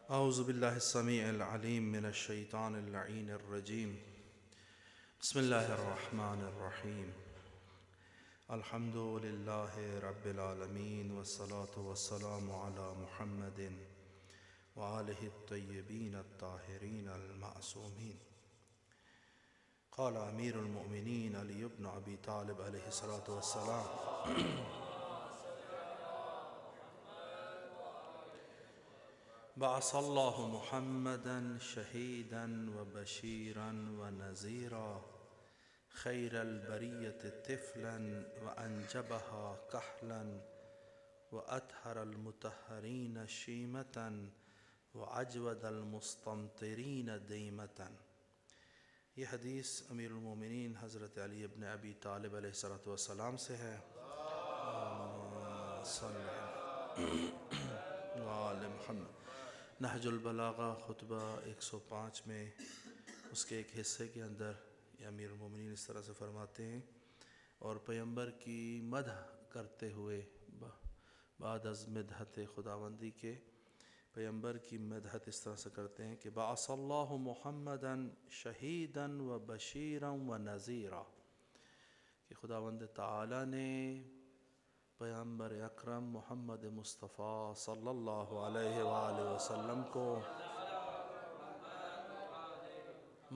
اعوذ باللہ السمیع العلیم من الشیطان اللعین الرجیم بسم اللہ الرحمن الرحیم الحمد للہ رب العالمین والصلاة والسلام علی محمد وآلہ الطیبین الطاہرین المعصومین قال امیر المؤمنین علی بن ابی طالب علیہ الصلاۃ والسلام بعث اللہ محمدا شہیدا وبشیرا ونذیرا خیر البریۃ طفلا وانجبها کحلا واطہر المطہرین شیمة وعجود المستمطرین دیمة۔ یہ حدیث امیر المومنین حضرت علی بن ابی طالب علیہ الصلوۃ والسلام سے ہے۔ صلی وآل محمد۔ نہج البلاغہ خطبہ 105 میں اس کے ایک حصے کے اندر یہ امیر المومنین اس طرح سے فرماتے ہیں، اور پیغمبر کی مدح کرتے ہوئے بعد از مدحت خداوندی کے پیغمبر کی مدحت اس طرح سے کرتے ہیں کہ بعث اللہ محمدا شہیدا و بشیرا و نذیرا، کہ خداوند تعالی نے پیغمبر اکرم محمد مصطفیٰ صلی اللہ علیہ وآلہ وسلم کو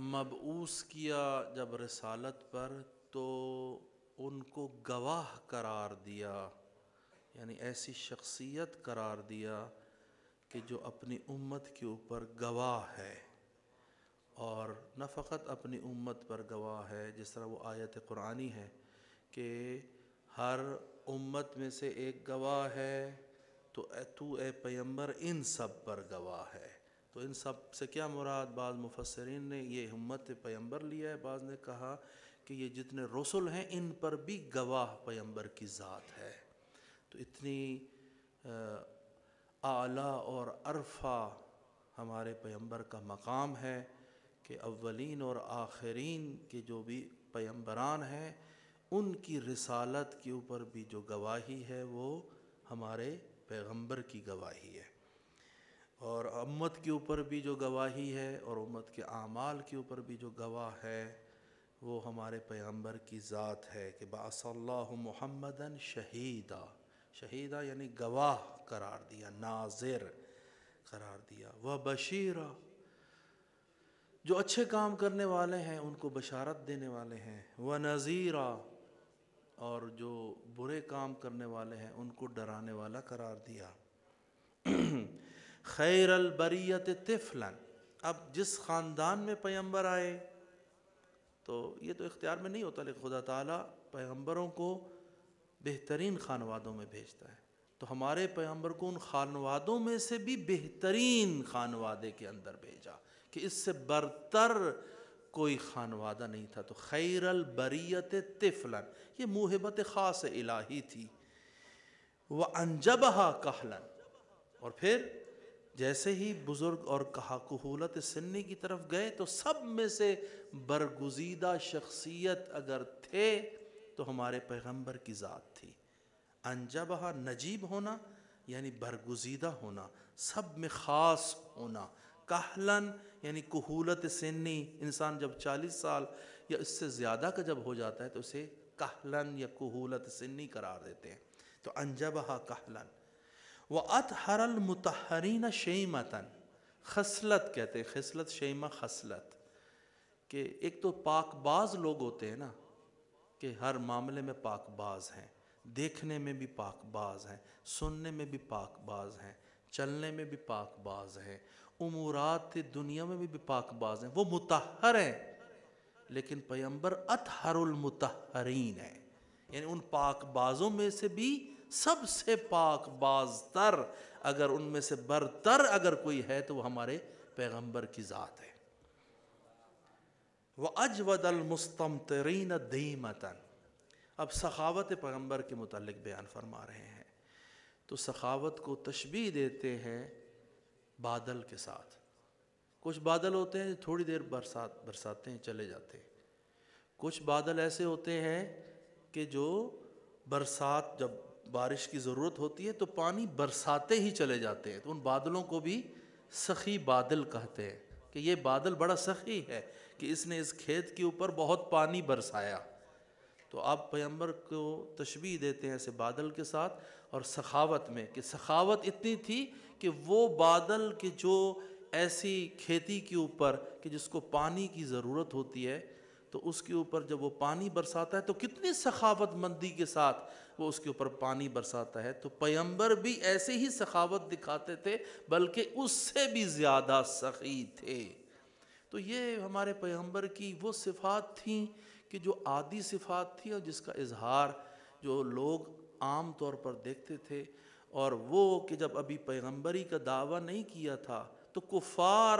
مبعوث کیا جب رسالت پر، تو ان کو گواہ قرار دیا، یعنی ایسی شخصیت قرار دیا کہ جو اپنی امت کے اوپر گواہ ہے، اور نہ فقط اپنی امت پر گواہ ہے، جس طرح وہ آیت قرآنی ہے کہ ہر امت میں سے ایک گواہ ہے، تو اے پیغمبر ان سب پر گواہ ہے۔ تو ان سب سے کیا مراد؟ بعض مفسرین نے یہ امت پیغمبر لیا ہے، بعض نے کہا کہ یہ جتنے رسل ہیں ان پر بھی گواہ پیغمبر کی ذات ہے۔ تو اتنی اعلیٰ اور عرفہ ہمارے پیغمبر کا مقام ہے کہ اولین اور آخرین کے جو بھی پیغمبران ہیں ان کی رسالت کے اوپر بھی جو گواہی ہے وہ ہمارے پیغمبر کی گواہی ہے، اور امت کے اوپر بھی جو گواہی ہے اور امت کے اعمال کے اوپر بھی جو گواہ ہے وہ ہمارے پیغمبر کی ذات ہے کہ بعث اللہ محمدا شہیدا، شہیدا یعنی گواہ قرار دیا، ناظر قرار دیا، وبشیرا، جو اچھے کام کرنے والے ہیں ان کو بشارت دینے والے ہیں، ونذیرا، اور جو برے کام کرنے والے ہیں ان کو ڈرانے والا قرار دیا۔ خیر البریۃ طفلا، اب جس خاندان میں پیغمبر آئے تو یہ تو اختیار میں نہیں ہوتا، لیکن خدا تعالیٰ پیغمبروں کو بہترین خانوادوں میں بھیجتا ہے، تو ہمارے پیغمبر کو ان خانوادوں میں سے بھی بہترین خانوادے کے اندر بھیجا کہ اس سے برتر کوئی خانوادہ نہیں تھا۔ تو خیر البریۃ طفلا، یہ موہبت خاص الہی تھی۔ وَأَنْجَبَهَا كَحْلًا، اور پھر جیسے ہی بزرگ اور کہولت سنی کی طرف گئے تو سب میں سے برگزیدہ شخصیت اگر تھے تو ہمارے پیغمبر کی ذات تھی۔ انجبہا، نجیب ہونا یعنی برگزیدہ ہونا، سب میں خاص ہونا۔ کہلن یعنی کہولت سنی، انسان جب 40 سال یا اس سے زیادہ کا جب ہو جاتا ہے تو اسے کہلن یا کہولت سنی قرار دیتے ہیں۔ تو انجبہا کہلن۔ وَأَطْهَرَ الْمُطَهَّرِينَ شَيْمَةً، خصلت کہتے ہیں، خصلت شیمہ خصلت، کہ ایک تو پاک باز لوگ ہوتے ہیں نا، کہ ہر معاملے میں پاک باز ہیں، دیکھنے میں بھی پاک باز ہیں، سننے میں بھی پاک باز ہیں، چلنے میں بھی پاک باز ہیں، امورات دنیا میں بھی پاک باز ہیں، وہ مطہر ہیں۔ لیکن پیغمبر اطہر المطہرین ہے، یعنی ان پاک بازوں میں سے بھی سب سے پاک باز تر، اگر ان میں سے برتر اگر کوئی ہے تو وہ ہمارے پیغمبر کی ذات ہے۔ وَأَجْوَدَ الْمُسْتَمْطِرِينَ دِيمَةً، اب سخاوت پیغمبر کے متعلق بیان فرما رہے ہیں، تو سخاوت کو تشبیہ دیتے ہیں بادل کے ساتھ۔ کچھ بادل ہوتے ہیں تھوڑی دیر برساتے ہیں چلے جاتے ہیں، کچھ بادل ایسے ہوتے ہیں کہ جو برسات جب بارش کی ضرورت ہوتی ہے تو پانی برساتے ہی چلے جاتے ہیں، تو ان بادلوں کو بھی سخی بادل کہتے ہیں کہ یہ بادل بڑا سخی ہے کہ اس نے اس کھیت کے اوپر بہت پانی برسایا. تو آپ پیغمبر کو تشبیہ دیتے ہیں ایسے بادل کے ساتھ اور سخاوت میں، کہ سخاوت اتنی تھی کہ وہ بادل کے جو ایسی کھیتی کے اوپر کہ جس کو پانی کی ضرورت ہوتی ہے تو اس کے اوپر جب وہ پانی برساتا ہے تو کتنی سخاوت مندی کے ساتھ وہ اس کے اوپر پانی برساتا ہے. تو پیغمبر بھی ایسے ہی سخاوت دکھاتے تھے بلکہ اس سے بھی زیادہ سخی تھے. تو یہ ہمارے پیغمبر کی وہ صفات تھیں کہ جو عادی صفات تھی اور جس کا اظہار جو لوگ عام طور پر دیکھتے تھے. اور وہ کہ جب ابھی پیغمبری کا دعویٰ نہیں کیا تھا تو کفار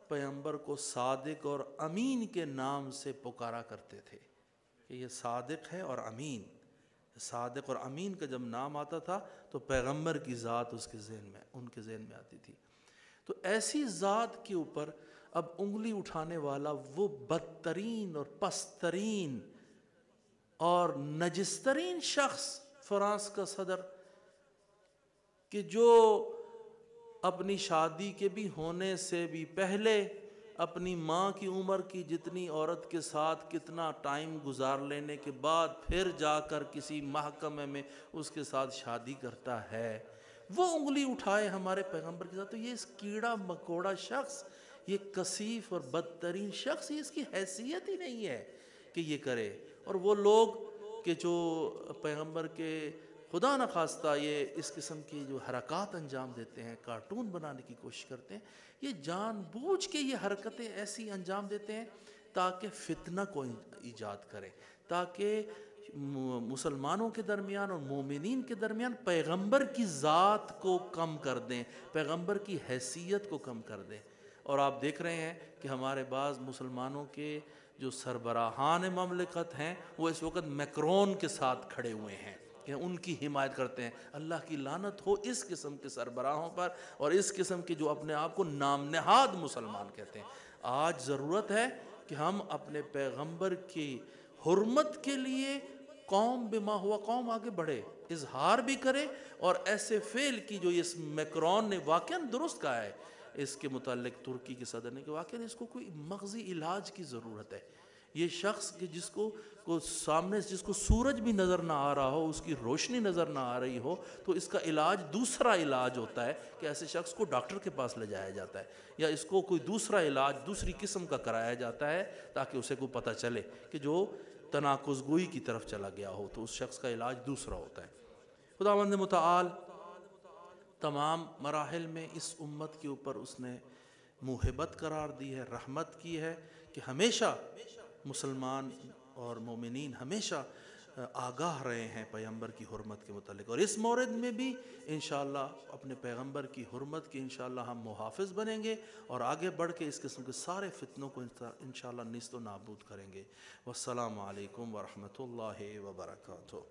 پیغمبر کو صادق اور امین کے نام سے پکارا کرتے تھے کہ یہ صادق ہے اور امین. صادق اور امین کا جب نام آتا تھا تو پیغمبر کی ذات اس کے ذہن میں ان کے ذہن میں آتی تھی. تو ایسی ذات کے اوپر اب انگلی اٹھانے والا وہ بدترین اور پسترین اور نجسترین شخص فرانس کا صدر کہ جو اپنی شادی کے بھی ہونے سے بھی پہلے اپنی ماں کی عمر کی جتنی عورت کے ساتھ کتنا ٹائم گزار لینے کے بعد پھر جا کر کسی محکمے میں اس کے ساتھ شادی کرتا ہے، وہ انگلی اٹھائے ہمارے پیغمبر کے ساتھ. تو یہ اس کیڑا مکوڑا شخص، یہ کثیف اور بدترین شخص، یہ اس کی حیثیت ہی نہیں ہے کہ یہ کرے. اور وہ لوگ کہ جو پیغمبر کے خدا نخواستہ یہ اس قسم کی جو حرکات انجام دیتے ہیں، کارٹون بنانے کی کوشش کرتے ہیں، یہ جان بوجھ کے یہ حرکتیں ایسی انجام دیتے ہیں تاکہ فتنہ کو ایجاد کریں، تاکہ مسلمانوں کے درمیان اور مومنین کے درمیان پیغمبر کی ذات کو کم کر دیں، پیغمبر کی حیثیت کو کم کر دیں. اور آپ دیکھ رہے ہیں کہ ہمارے بعض مسلمانوں کے جو سربراہان مملکت ہیں وہ اس وقت میکرون کے ساتھ کھڑے ہوئے ہیں کہ ان کی حمایت کرتے ہیں. اللہ کی لعنت ہو اس قسم کے سربراہوں پر اور اس قسم کے جو اپنے آپ کو نام نہاد مسلمان کہتے ہیں. آج ضرورت ہے کہ ہم اپنے پیغمبر کی حرمت کے لیے قوم بما ہوا قوم آگے بڑھے، اظہار بھی کرے اور ایسے فعل کی جو اس میکرون نے واقعاً درست کہا ہے اس کے متعلق ترکی کے صدر نے کہ واقعاً اس کو کوئی مغزی علاج کی ضرورت ہے. یہ شخص کہ جس کو سامنے جس کو سورج بھی نظر نہ آ رہا ہو، اس کی روشنی نظر نہ آ رہی ہو، تو اس کا علاج دوسرا علاج ہوتا ہے کہ ایسے شخص کو ڈاکٹر کے پاس لے جایا جاتا ہے یا اس کو کوئی دوسرا علاج دوسری قسم کا کرایا جاتا ہے تاکہ اسے کو پتہ چلے کہ جو تناقض گوئی کی طرف چلا گیا ہو تو اس شخص کا علاج دوسرا ہوتا ہے. خداوند متعال تمام مراحل میں اس امت کے اوپر اس نے محبت قرار دی ہے، رحمت کی ہے کہ ہمیشہ مسلمان اور مومنین ہمیشہ آگاہ رہے ہیں پیغمبر کی حرمت کے متعلق. اور اس مورد میں بھی انشاءاللہ اپنے پیغمبر کی حرمت کے انشاءاللہ ہم محافظ بنیں گے اور آگے بڑھ کے اس قسم کے سارے فتنوں کو انشاءاللہ نیست و نابود کریں گے. والسلام علیکم ورحمۃ اللہ وبرکاتہ.